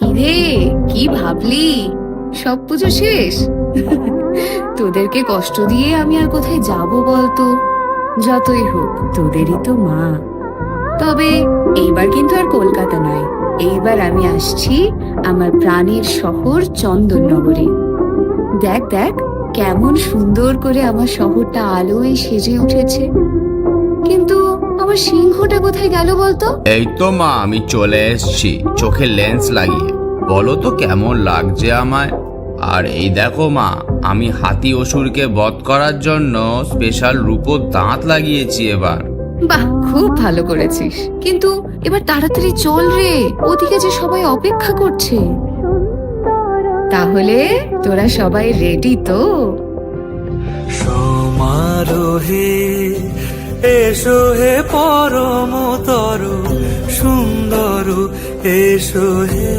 কিরে, কি ভাবলি? সব পুজো শেষ? তোদেরকে কষ্ট দিয়ে আমি আর কোথায় যাব বলতো? যতই হোক তোদেরই তো মা। তবে এইবার কিন্তু আর কলকাতা নয়, এইবার আমি আসছি আমার প্রাণের শহর চন্দননগরে। দেখ দেখ, কেমন সুন্দর করে আমার শহরটা আলোয় সেজে উঠেছে। কিন্তু আমার সিংহটা কোথায় গেল বলতো? এই তো মা, আমি চলে এসেছি চোখে লেন্স লাগিয়ে। বলো তো কেমন লাগছে আমায়? আর এই দেখো মা, আমি হাতি অসুরকে বধ করার জন্য স্পেশাল রূপোর দাঁত লাগিয়েছি এবার। বাহ, খুব ভালো করেছিস। কিন্তু এবার তাড়াতাড়ি চল রে, ওদিকে যে সবাই অপেক্ষা করছে। তাহলে তোরা সবাই রেডি তো? সমারোহে এসো হে পরমতর সুন্দর, এসো হে।